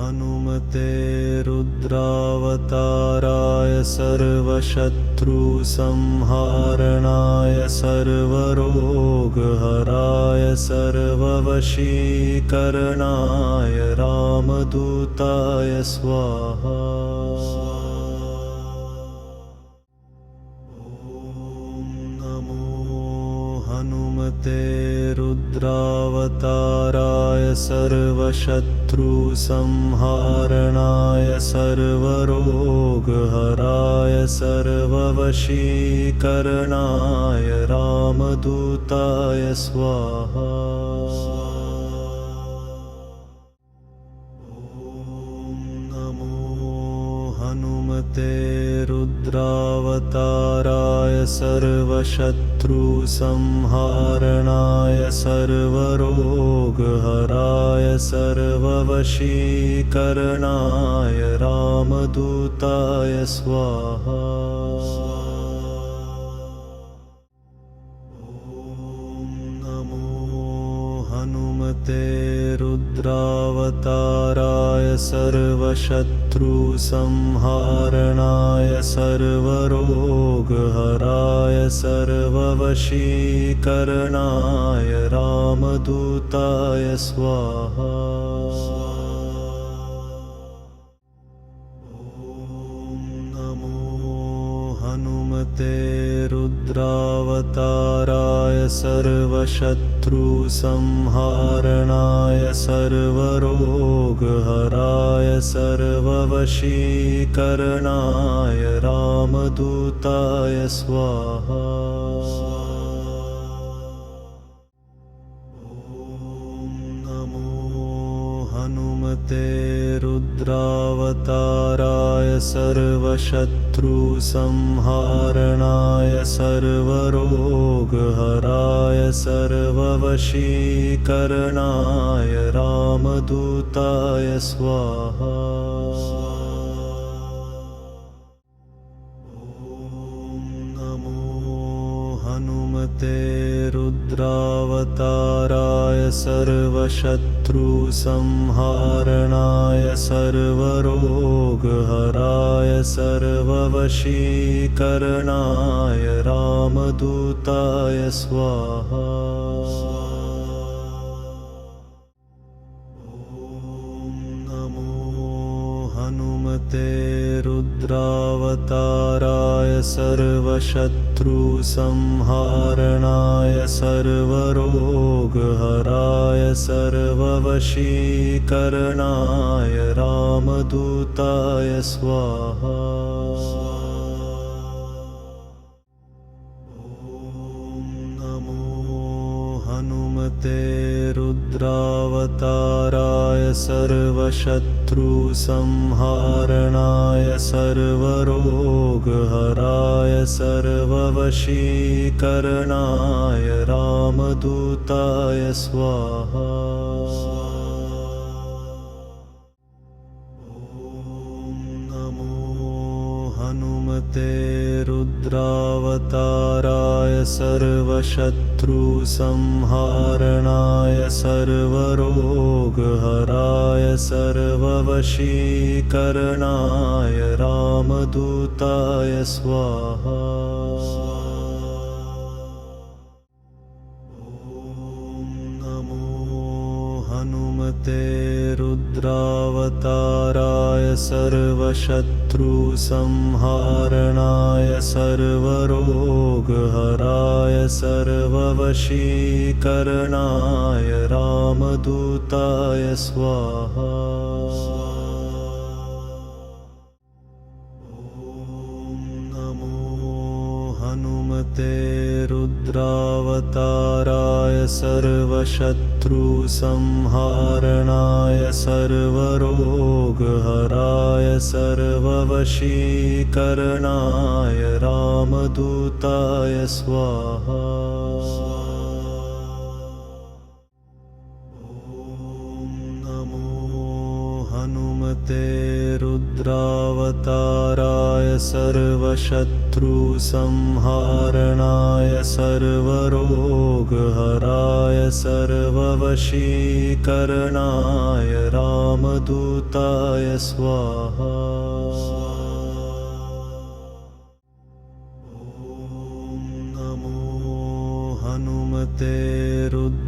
हनुमते रुद्रावताराय सर्वशत्रुसंहारणाय सर्वरोगहराय सर्ववशीकरणाय रामदूताय स्वाहा। हनुमते रुद्रावताराय सर्वशत्रुसंहारणाय सर्वरोगहराय सर्ववशीकरणाय रामदूताय स्वाहा। हनुमते रुद्रावताराय सर्वशत्रुसंहारणाय सर्वरोगहराय सर्ववशीकरणाय रामदूताय स्वाहा। हनुमते रुद्रावताराय सर्वशत्रुसंहारणाय सर्वरोगहराय सर्ववशीकरणाय रामदूताय स्वाहा। हनुमते रुद्रावताराय सर्वशत्रुसंहारणाय सर्वरोगहराय सर्ववशीकरणाय रामदूताय स्वाहा। हनुमते रुद्रावताराय सर्वशत्रुसंहारणाय सर्वरोगहराय सर्ववशीकरणाय रामदूताय स्वाहा। हनुमते रुद्रावताराय सर्वशत्रुसंहारणाय सर्वरोगहराय सर्ववशीकरणाय रामदूताय स्वाहा। हनुमते रुद्रावताराय सर्वशत्रुसंहारणाय सर्वरोगहराय सर्ववशीकरणाय रामदूताय स्वाहा। हनुमते रुद्रावताराय सर्वशत्रुसंहारणाय सर्वरोगहराय सर्ववशीकरणाय रामदूताय स्वाहा। हनुमते रुद्रावताराय सर्वशत्रुसंहारणाय सर्वरोगहराय सर्ववशीकरणाय रामदूताय स्वाहा। हनुमते रुद्रावताराय सर्वशत्रुसंहारणाय सर्वरोगहराय सर्ववशीकरणाय रामदूताय स्वाहा। हनुमते रुद्रावताराय सर्वशत्रुसंहारणाय सर्वरोगहराय सर्ववशीकरणाय रामदूताय स्वाहा। हनुमते रुद्रावताराय सर्वशत्रुसंहारणाय सर्वशत्रुसंहारणाय सर्वरोगहराय सर्ववशीकरणाय रामदूताय स्वाहा। हनुमते रुद्रावताराय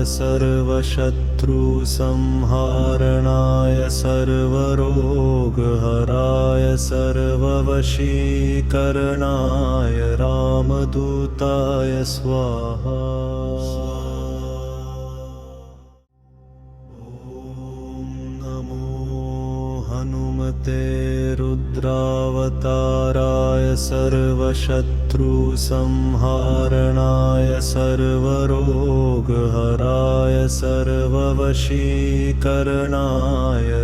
सर्वशत्रुसंहारणाय सर्वरोगहराय सर्ववशीकरणाय रामदूताय स्वाहा। हनुमते रुद्रावताराय सर्वशत्रुसंहारणाय सर्वरोगहराय सर्ववशीकरणाय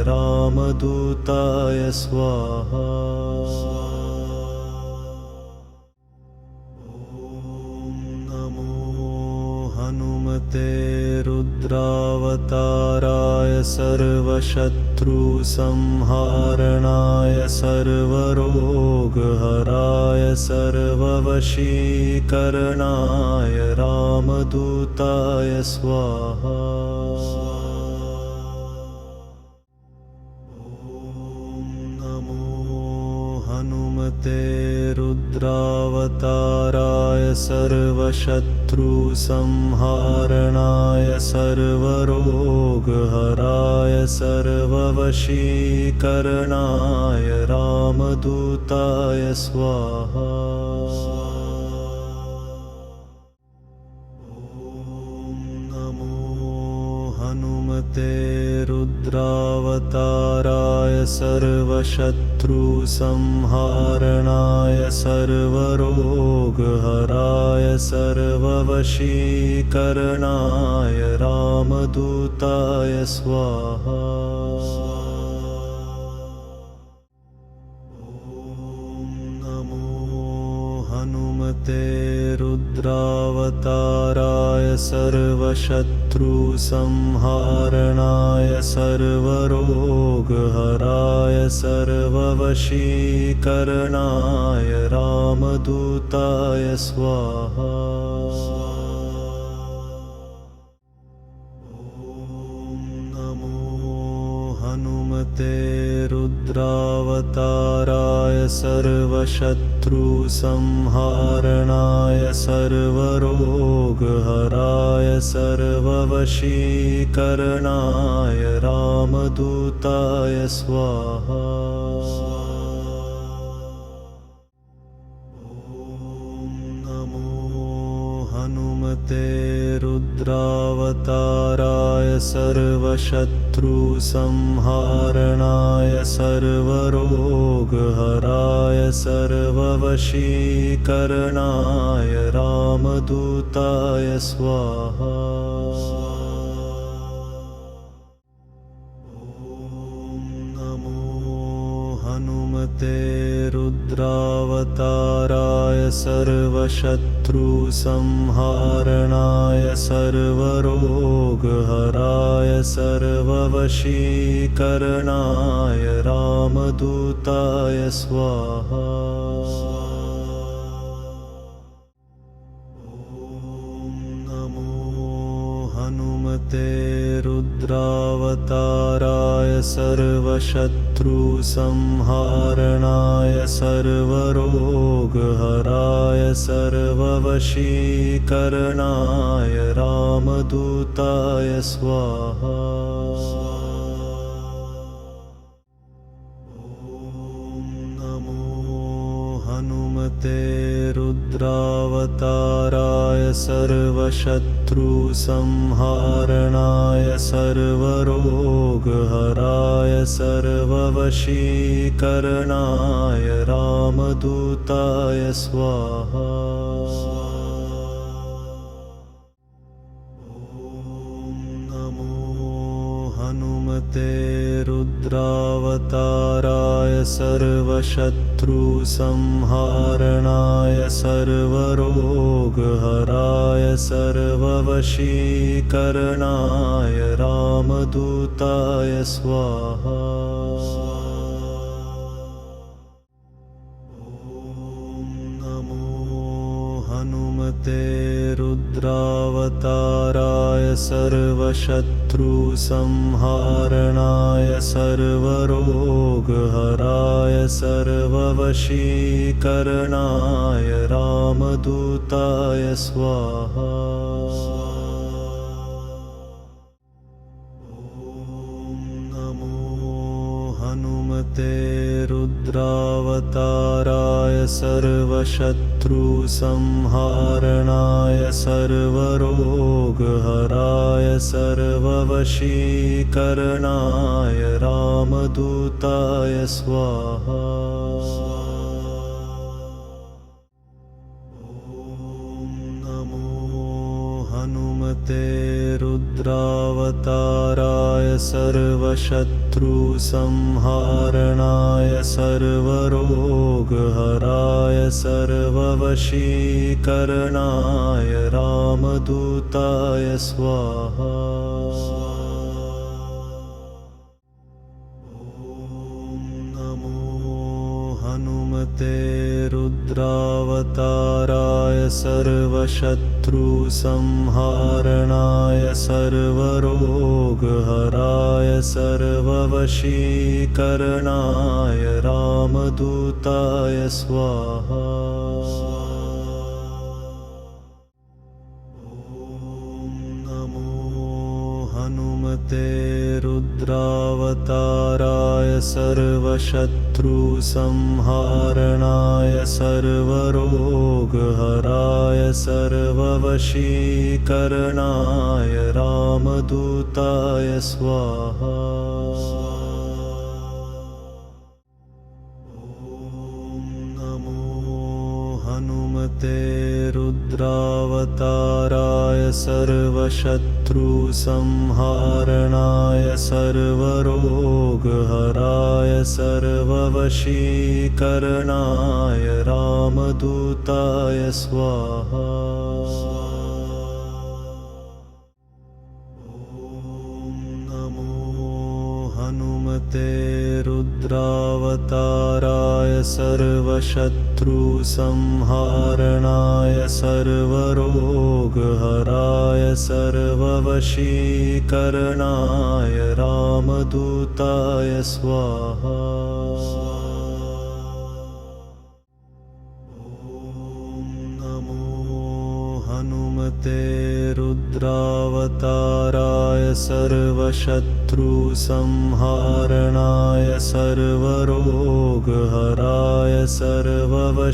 रामदूताय स्वाहा। हनुमते रुद्रावताराय सर्वशत्रुसंहारणाय सर्वरोगहराय सर्ववशीकरणाय रामदूताय स्वाहा। हनुमते रुद्रावताराय सर्वशत्रुसंहारणाय सर्वरोगहराय सर्ववशीकरणाय रामदूताय स्वाहा। हनुमते रुद्रावताराय सर्वशत्रुसंहारणाय सर्वरोगहराय सर्ववशीकरणाय रामदूताय स्वाहा। हनुमते रुद्रावताराय सर्वशत्रुसंहारणाय सर्वरोगहराय सर्ववशीकरणाय रामदूताय स्वाहा। हनुमते रुद्रावताराय सर्वशत्रुसंहारणाय सर्वरोगहराय सर्ववशीकरणाय रामदूताय स्वाहा। हनुमते रुद्रावताराय सर्वशत्रुसंहारणाय सर्वरोगहराय सर्ववशीकरणाय रामदूताय स्वाहा। हनुमते रुद्रावताराय सर्वशत्रुसंहारणाय सर्वरोगहराय सर्ववशीकरणाय रामदूताय स्वाहा। हनुमते रुद्रावताराय सर्वशत्रुसंहारणाय सर्वरोगहराय सर्ववशीकरणाय रामदूताय स्वाहा। हनुमते रुद्रावताराय सर्वशत्रुसंहारणाय सर्वरोगहराय सर्ववशीकरणाय रामदूताय। रामदूताय स्वाहा। हनुमते रुद्रावताराय सर्वशत्रुसंहारणाय सर्वरोगहराय सर्ववशीकरणाय रामदूताय स्वाहा। हनुमते रुद्रावताराय सर्वशत्रुसंहारणाय सर्वरोगहराय सर्ववशीकरणाय रामदूताय स्वाहा। हनुमते रुद्रावताराय सर्वशत्रुसंहारणाय सर्वरोगहराय सर्ववशीकरणाय रामदूताय स्वाहा। हनुमते रुद्रावताराय सर्वशत्रुसंहारणाय सर्वरोगहराय सर्ववशीकरणाय रामदूताय स्वाहा। हनुमते रुद्रावताराय सर्वशत्रुसंहारणाय सर्वरोगहराय सर्ववशीकरणाय रामदूताय स्वाहा। हनुमते रुद्रावताराय सर्वशत्रुसंहारणाय सर्वरोगहराय सर्ववशीकरणाय रामदूताय स्वाहा। हनुमते रुद्रावताराय सर्वशत्रुसंहारणाय सर्वरोगहराय सर्ववशीकरणाय रामदूताय स्वाहा। हनुमते रुद्रावताराय सर्वशत्रुसंहारणाय सर्वरोगहराय सर्ववशीकरणाय रामदूताय स्वाहा। हनुमते रुद्रावताराय सर्वशत्रुसंहारणाय सर्वरोगहराय सर्ववशीकरणाय रामदूताय स्वाहा। हनुमते रुद्रावताराय सर्वशत्रुसंहारणाय सर्वरोगहराय सर्ववशीकरणाय रामदूताय स्वाहा। हनुमते रुद्रावताराय सर्वशत्रुसंहारणाय सर्वरोगहराय सर्ववशीकरणाय रामदूताय स्वाहा। हनुमते रुद्रावताराय सर्वशत्रुसंहारणाय सर्वरोगहराय सर्ववशीकरणाय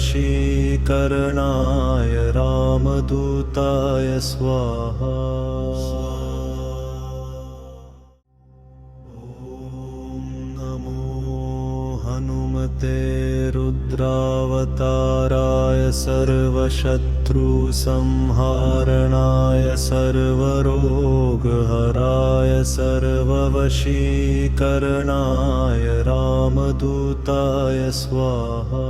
रामदूताय स्वाहा। हनुमते रुद्रावताराय सर्वशत्रुसंहारणाय सर्वरोगहराय सर्ववशीकरणाय रामदूताय स्वाहा।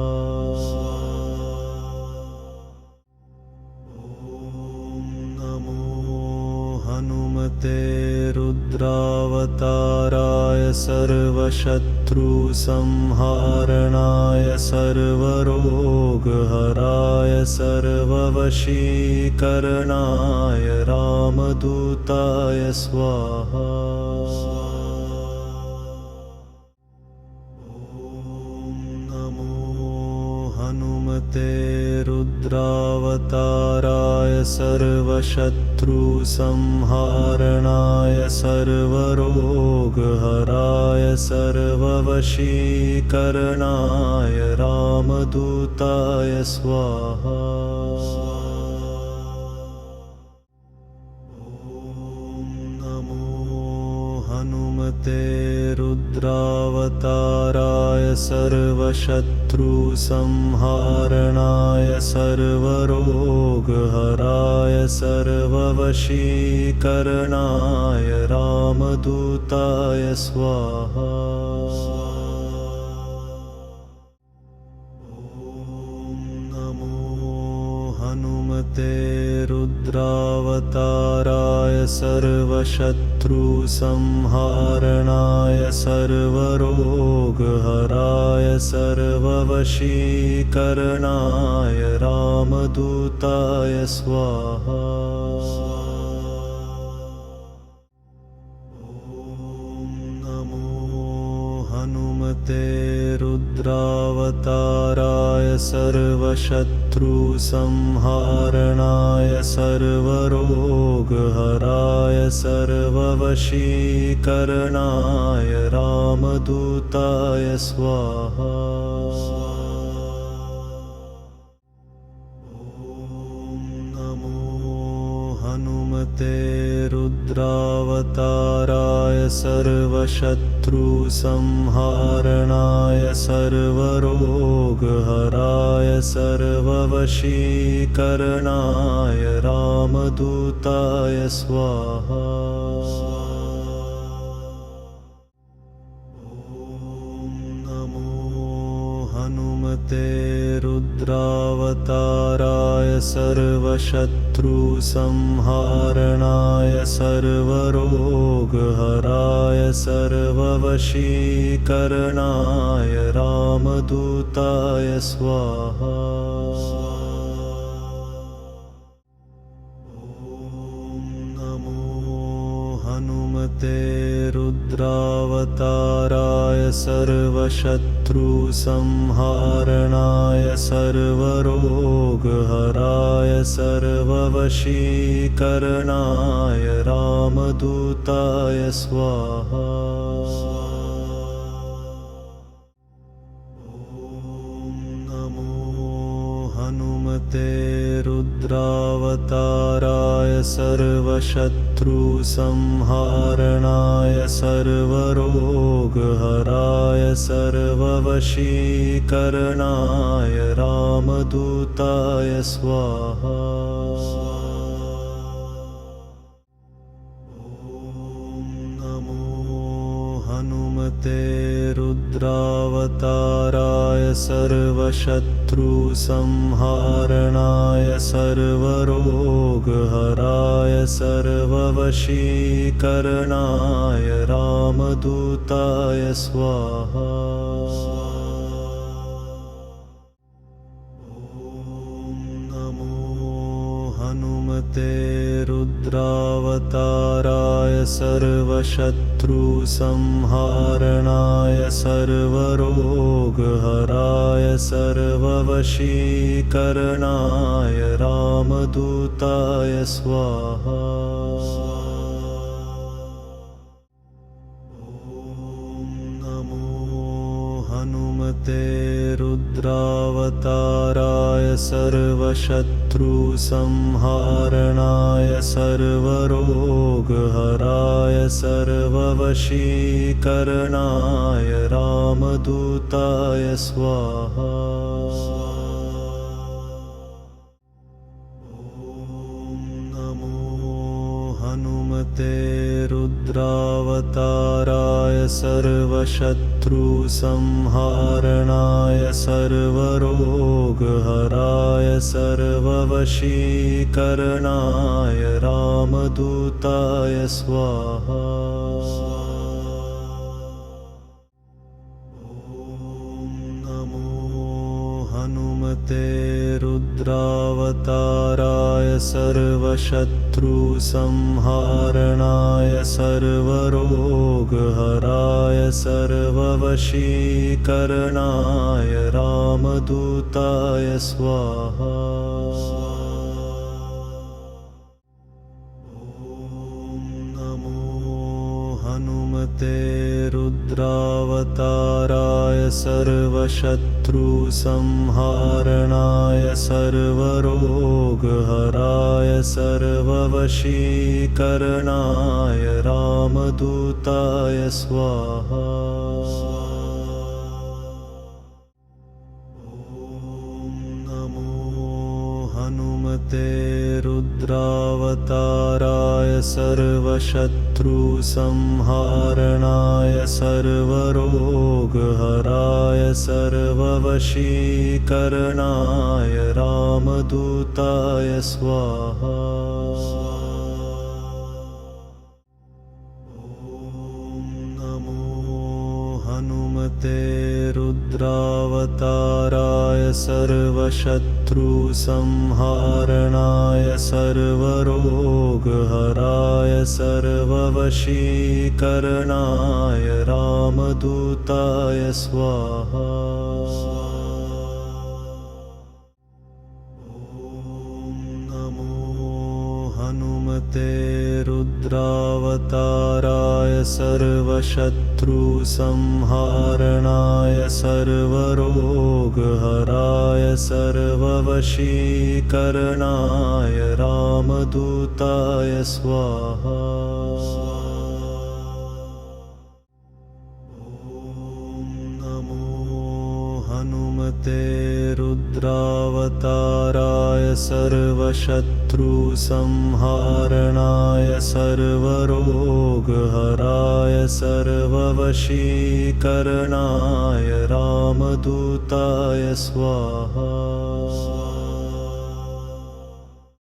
हनुमते रुद्रावताराय सर्वशत्रुसंहारणाय सर्वरोगहराय सर्ववशीकरणाय रामदूताय स्वाहा। हनुमते रुद्रावताराय सर्वशत्रुसंहारणाय सर्वरोगहराय सर्ववशीकरणाय रामदूताय स्वाहा। हनुमते रुद्रावताराय सर्वशत्रुसंहारणाय सर्वरोगहराय सर्ववशीकरणाय रामदूताय स्वाहा। हनुमते रुद्रावताराय सर्वशत्रुसंहारणाय सर्वरोगहराय सर्ववशीकरणाय रामदूताय स्वाहा। हनुमते रुद्रावताराय सर्वशत्रुसंहारणाय सर्वरोगहराय सर्ववशीकरणाय रामदूताय स्वाहा। हनुमते रुद्रावताराय सर्वशत्रुसंहारणाय सर्वरोगहराय सर्ववशीकरणाय रामदूताय स्वाहा। हनुमते रुद्रावताराय सर्वशत्रुसंहारणाय सर्वरोगहराय सर्ववशीकरणाय रामदूताय स्वाहा। हनुमते रुद्रावताराय सर्वशत्रुसंहारणाय सर्वरोगहराय सर्ववशीकरणाय रामदूताय स्वाहा। हनुमते रुद्रावताराय सर्वशत्रुसंहारणाय सर्वरोगहराय सर्ववशीकरणाय रामदूताय स्वाहा। हनुमते रुद्रावताराय सर्वशत्रुसंहारणाय सर्वरोगहराय सर्ववशीकरणाय रामदूताय स्वाहा। हनुमते रुद्रावताराय सर्वशत्रुसंहारणाय सर्वरोगहराय सर्ववशीकरणाय रामदूताय स्वाहा। हनुमते रुद्रावताराय सर्वशत्रुसंहारणाय सर्वरोगहराय सर्ववशीकरणाय रामदूताय स्वाहा। हनुमते रुद्रावताराय सर्वशत्रुसंहारणाय सर्वरोगहराय सर्ववशीकरणाय रामदूताय स्वाहा। हनुमते रुद्रावताराय सर्वशत्रुसंहारणाय सर्वरोगहराय सर्ववशीकरणाय रामदूताय स्वाहा। हनुमते रुद्रावताराय सर्वशत्रुसंहारणाय सर्वरोगहराय सर्ववशीकरणाय रामदूताय स्वाहा। हनुमते रुद्रावताराय सर्वशत्रुसंहारणाय सर्वरोगहराय सर्ववशीकरणाय रामदूताय स्वाहा। हनुमते रुद्रावताराय सर्वशत्रुसंहारणाय सर्वरोगहराय सर्ववशीकरणाय रामदूताय स्वाहा। हनुमते रुद्रावताराय सर्वशत्रुसंहारणाय सर्वरोगहराय सर्ववशीकरणाय रामदूताय स्वाहा। हनुमते रुद्रावताराय सर्वशत्रुसंहारणाय सर्वरोगहराय सर्ववशीकरणाय रामदूताय स्वाहा।